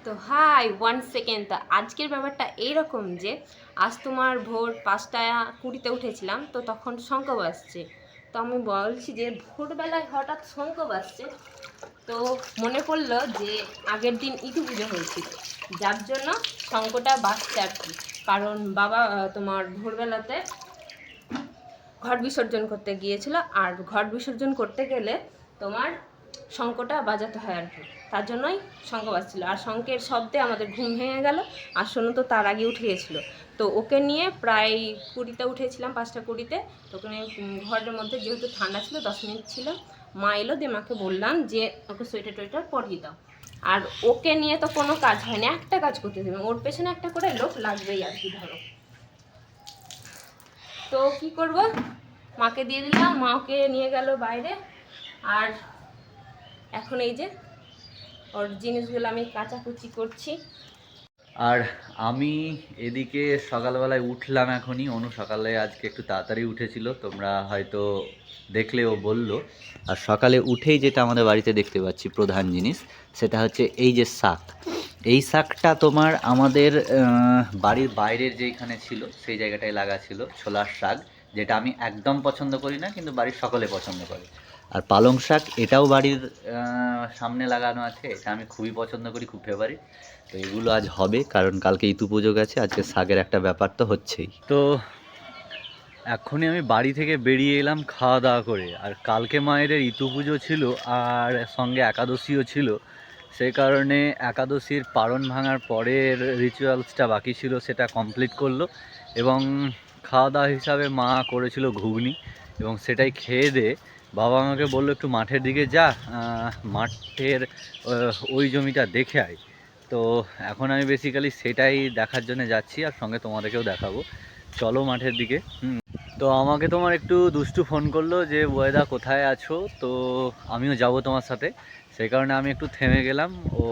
তো high 1 second. তো আজকের ব্যাপারটা এইরকম যে আজ তোমার ভোর 5টা 20 উঠেছিলাম, তো তখন শঙ্খ বাজছে। তো আমি বলছি যে ভোরবেলায় হঠাৎ শঙ্খ বাজছে, তো মনে পড়লো যে আগের দিন ইতু পুজো হয়েছিল, যার জন্য শঙ্খটা বাজছে আর কি। কারণ বাবা তোমার ভোরবেলাতে ঘট বিসর্জন করতে গিয়েছিল, আর ঘট বিসর্জন করতে গেলে তোমার শঙ্খটা বাজাতে হয় আর কি, তার জন্যই শঙ্খ বাজছিল। আর শঙ্খের শব্দে আমাদের ঘুম ভেঙে গেল, আর শোনো তো তার আগে উঠে গেছিলো। তো ওকে নিয়ে প্রায় 20তে উঠেছিলাম, 5টা 20-তে। তো ওখানে ঘরের মধ্যে যেহেতু ঠান্ডা ছিল, 10 মিনিট ছিল, মা এলো, দিয়ে মাকে বললাম যে ওকে সোয়েটার টোয়েটার পরিয়ে দাও। আর ওকে নিয়ে তো কোনো কাজ হয় না, একটা কাজ করতে দেবে, ওর পেছনে একটা করে লোক লাগবেই আর কি। ধরো, তো কি করব, মাকে দিয়ে দিলাম, মা ওকে নিয়ে গেল বাইরে। আর এখন এই যে ওর জিনিসগুলো আমি কাচাকুচি করছি। আর আমি এদিকে সকালবেলায় উঠলাম এখনই। অনু সকালে আজকে একটু তাড়াতাড়ি উঠেছিল, তোমরা হয়তো দেখলে, ও বলল। আর সকালে উঠেই যেটা আমাদের বাড়িতে দেখতে পাচ্ছি প্রধান জিনিস, সেটা হচ্ছে এই যে শাক। এই শাকটা তোমার আমাদের বাড়ির বাইরের যেইখানে ছিল সেই জায়গাটায় লাগা ছিল, ছোলার শাক, যেটা আমি একদম পছন্দ করি না, কিন্তু বাড়ির সকলে পছন্দ করে। আর পালং শাক, এটাও বাড়ির সামনে লাগানো আছে, এটা আমি খুবই পছন্দ করি, খুব ফেভারিট। তো এগুলো আজ হবে, কারণ কালকে ইতু পুজো গেছে, আজকে শাকের একটা ব্যাপার তো হচ্ছেই। তো এখনই আমি বাড়ি থেকে বেরিয়ে এলাম খাওয়া দাওয়া করে। আর কালকে মায়ের ইতু পুজো ছিল, আর সঙ্গে একাদশীও ছিল। সেই কারণে একাদশীর পারণ ভাঙার পরের রিচুয়ালসটা বাকি ছিল, সেটা কমপ্লিট করলো। এবং খাওয়া দাওয়া হিসাবে মা করেছিল ঘুগনি, এবং সেটাই খেয়ে দিয়ে বাবা আমাকে বললো একটু মাঠের দিকে যা, মাঠের ওই জমিটা দেখে আয়। তো এখন আমি বেসিক্যালি সেটাই দেখার জন্য যাচ্ছি, আর সঙ্গে তোমাদেরকেও দেখাবো। চলো মাঠের দিকে। তো আমাকে তোমার একটু দুষ্টু ফোন করলো যে ওয়েদা কোথায় আছো, তো আমিও যাব তোমার সাথে। সেই কারণে আমি একটু থেমে গেলাম, ও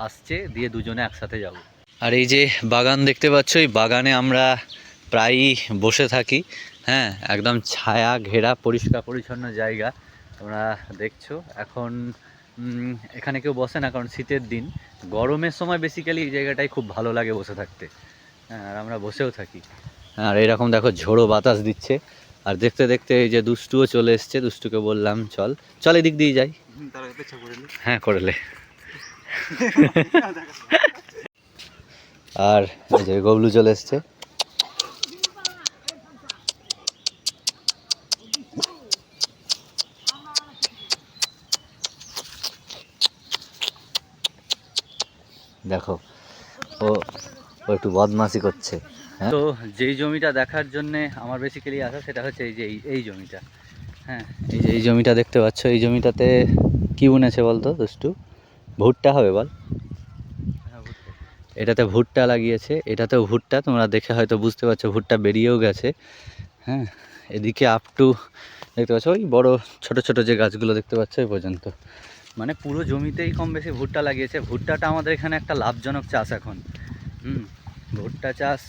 আসছে, দিয়ে দুজনে একসাথে যাব। আর এই যে বাগান দেখতে পাচ্ছ, এই বাগানে আমরা প্রায়ই বসে থাকি। হ্যাঁ, একদম ছায়া ঘেরা পরিষ্কার পরিচ্ছন্ন জায়গা, তোমরা দেখছো। এখন এখানে কেউ বসে না, কারণ শীতের দিন। গরমের সময় বেসিক্যালি এই জায়গাটাই খুব ভালো লাগে বসে থাকতে। হ্যাঁ, আর আমরা বসেও থাকি। আর এরকম দেখো ঝোড়ো বাতাস দিচ্ছে। আর দেখতে দেখতে এই যে দুষ্টুও চলে এসছে, দুষ্টুকে বললাম চল চল এদিক দিয়ে যাই। হ্যাঁ, করলে। আর এই যে গবলু চলে এসছে। দেখো, ও ও একটু বদমাশি করছে। হ্যাঁ, তো যেই জমিটা দেখার জন্যে আমার বেসিক্যালি আসা, সেটা হচ্ছে এই যে এই জমিটা। হ্যাঁ, এই যে এই জমিটা দেখতে পাচ্ছ, এই জমিটাতে কি বুনেছে বলতো দুষ্টু? ভুট্টা হবে বল? এটাতে ভুট্টা লাগিয়েছে, এটাতেও ভুট্টা, তোমরা দেখে হয়তো বুঝতে পারছো ভুট্টা বেরিয়েও গেছে। হ্যাঁ, এদিকে আপ টু দেখতে পাচ্ছ ওই বড় ছোট ছোট যে গাছগুলো দেখতে পাচ্ছ এই পর্যন্ত, মানে পুরো জমিতেই কম বেশি ভুট্টা লাগিয়েছে। ভুট্টাটা আমাদের এখানে একটা লাভজনক চাষ এখন। ভুট্টা চাষ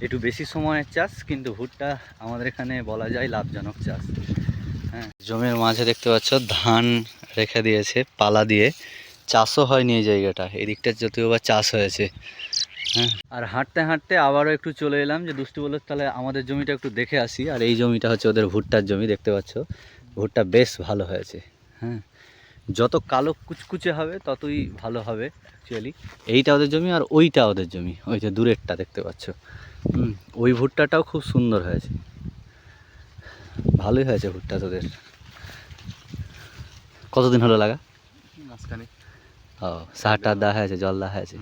একটু বেশি সময়ের চাষ, কিন্তু ভুট্টা আমাদের এখানে বলা যায় লাভজনক চাষ। হ্যাঁ, জমির মাঝে দেখতে পাচ্ছ ধান রেখে দিয়েছে পালা দিয়ে, চাষও হয়নি এই জায়গাটা, এদিকটা যদিও বা চাষ হয়েছে। হ্যাঁ, আর হাঁটতে হাঁটতে আবারও একটু চলে এলাম, যে দুষ্টু বলল তাহলে আমাদের জমিটা একটু দেখে আসি। আর এই জমিটা হচ্ছে ওদের ভুট্টার জমি, দেখতে পাচ্ছ ভুট্টা বেশ ভালো হয়েছে। হ্যাঁ, যত কালো কুচকুচে হবে ততই ভালো হবে অ্যাকচুয়ালি। এইটা ওদের জমি, আর ওইটা ওদের জমি, ওই যে দূরেরটা দেখতে পাচ্ছ। ওই ভুট্টাটাও খুব সুন্দর হয়েছে, ভালোই হয়েছে ভুট্টা তোদের। কতদিন হলো লাগা? ও, সার টার দেওয়া হয়েছে, জল দেওয়া হয়েছে।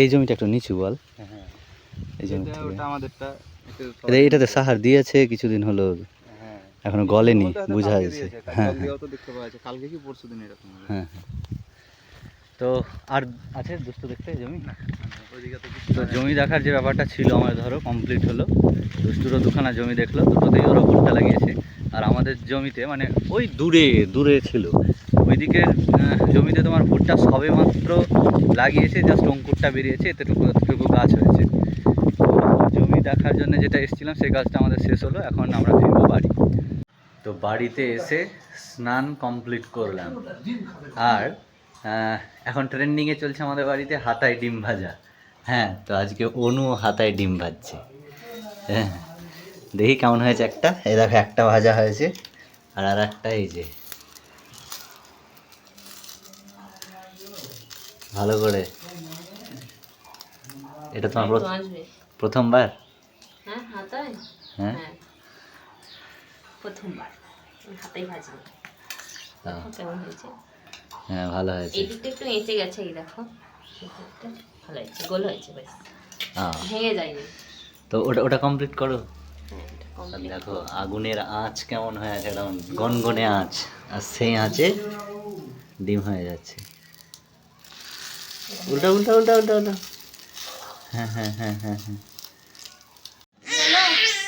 এই জমিটা একটু নিচু বল। এই জমিটা আমাদেরটা, এটাতে সাহার দিয়েছে কিছুদিন হলো, এখনো গলেনি, বুঝা যাচ্ছে। হ্যাঁ, হ্যাঁ, তো আর আছে দুষ্টু দেখতে জমি। তো জমি দেখার যে ব্যাপারটা ছিল আমার, ধরো কমপ্লিট হলো। দুষ্টুরও দুখানা জমি দেখলো, দুটোতেই ওরা ভুট্টা লাগিয়েছে। আর আমাদের জমিতে মানে ওই দূরে দূরে ছিল, ওইদিকের জমিতে তোমার ভুট্টা সবে মাত্র লাগিয়েছে, জাস্ট অঙ্কুরটা বেরিয়েছে, এতটুকু গাছ হয়েছে। জমি দেখার জন্য যেটা এসেছিলাম সেই কাজটা আমাদের শেষ হলো, এখন আমরা ফিরবো বাড়ি। তো বাড়িতে এসে স্নান কমপ্লিট করলাম, আর এখন ট্রেন্ডিংয়ে চলছে আমাদের বাড়িতে হাতায় ডিম ভাজা। হ্যাঁ, তো আজকে অনু হাতায় ডিম ভাজছে। হ্যাঁ, দেখি কেমন হয়েছে একটা। এই দেখো একটা ভাজা হয়েছে, আর একটা এই যে ভালো করে। এটা তোমার একটু আসবে। প্রথমবার? হ্যাঁ হাতায়। হ্যাঁ। হ্যাঁ প্রথমবার আমি হাতাই ভাজি। দেখো কেমন হয়েছে। হ্যাঁ ভালো হয়েছে। এই দিকটা একটু এঁচে গেছে, এই দেখো এই দিকটা ভালো হয়েছে, গোল হয়েছে, বেশ হ্যাঁ, ভেঙে যায়নি। তো ওটা ওটা কমপ্লিট করো। হ্যাঁ এটা আর complete। দেখো আগুনের আঁচ কেমন হয়ে আছে, একদম গনগনে আঁচ, আর সেই আঁচে ডিম হয়ে যাচ্ছে। উল্টা উল্টা উল্টা উল্টা উল্টা। হ্যাঁ হ্যাঁ হ্যাঁ হ্যাঁ হ্যাঁ।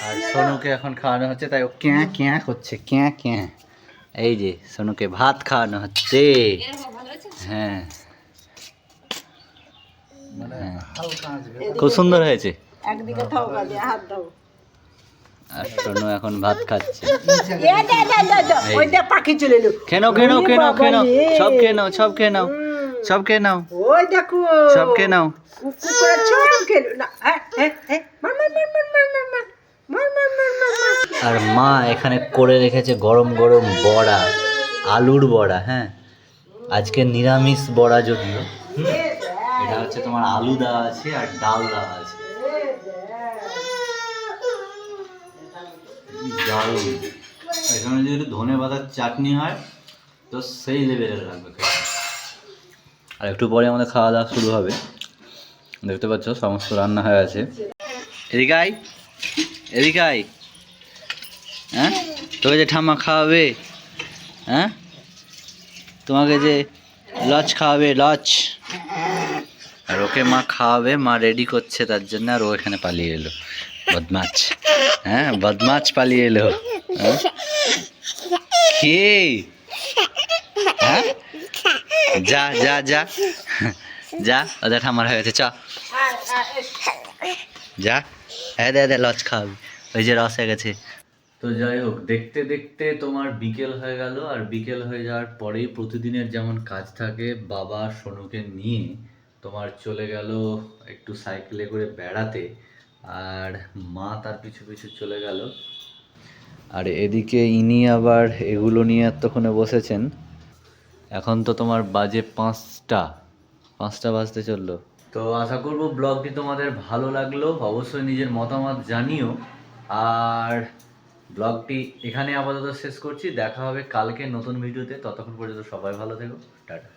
আর সোনুকে এখন খাওয়ানো হচ্ছে, তাই ও ক্যাঁ ক্যাঁ করছে, ক্যাঁ ক্যাঁ। এই যে সোনুকে ভাত খাওয়ানো হচ্ছে। এরকম ভালো হয়েছে। হ্যাঁ হ্যাঁ, খুব সুন্দর হয়েছে। একদিকে থাও কাজে হাত দাও। আর সোনু এখন ভাত খাচ্ছে। ওইটা পাখি চলে এলো। খেনো খেনো খেনো খেনো, সব খেয়ে নাও, সব খেয়ে নাও, সব খেয়ে নাও, ওই দেখো সব খেয়ে নাও। কুকুরের সব খেলো না। মার মার মার মার মার মার মার মার মার মার মার মার। আর মা এখানে করে রেখেছে গরম গরম বড়া, আলুর বড়া। হ্যাঁ, আজকে নিরামিষ বড়া যদিও। এটা হচ্ছে তোমার আলু দেওয়া আছে আর ডাল দেওয়া আছে। দারুণ। এখানে যদি একটু ধনে পাতার চাটনি হয় তো সেই লেভেলের লাগবে খেতে। আর একটু পরে আমাদের খাওয়া দাওয়া শুরু হবে। দেখতে পাচ্ছ সমস্ত রান্না হয়ে আছে। এদিকে আয়, এদিকে আয়। হ্যাঁ, তোকে যে ঠাম্মা খাওয়াবে, হ্যাঁ তোমাকে যে লচ খাওয়াবে, লচ। আর ওকে মা খাওয়াবে, মা রেডি করছে তার জন্য, আর ও এখানে পালিয়ে এলো বদমাছ। হ্যাঁ বদমাছ পালিয়ে এলো। হ্যাঁ? কে? হ্যাঁ, যা যা যা যা, ওদের ঠাম্মার হয়ে গেছে, চ যা। হ্যাঁ দে দে, লচ খাওয়াবি, ওই যে রস হয়ে গেছে। তো যাই হোক, দেখতে দেখতে তোমার বিকেল হয়ে গেল। আর বিকেল হয়ে যাওয়ার পরেই প্রতিদিনের যেমন কাজ থাকে, বাবা সোনুকে নিয়ে তোমার চলে গেল একটু সাইকেলে করে বেড়াতে, আর মা তার পিছু পিছু চলে গেল। আর এদিকে ইনি আবার এগুলো নিয়ে এতক্ষণে বসেছেন। এখন তো তোমার বাজে 5টা বাজতে চললো। তো আশা করবো ব্লগটি তোমাদের ভালো লাগলো, অবশ্যই নিজের মতামত জানিও। আর ব্লগটি এখানে আপাতত শেষ করছি, দেখা হবে কালকে নতুন ভিডিওতে। ততক্ষণ পর্যন্ত সবাই ভালো থেকো, টাটা।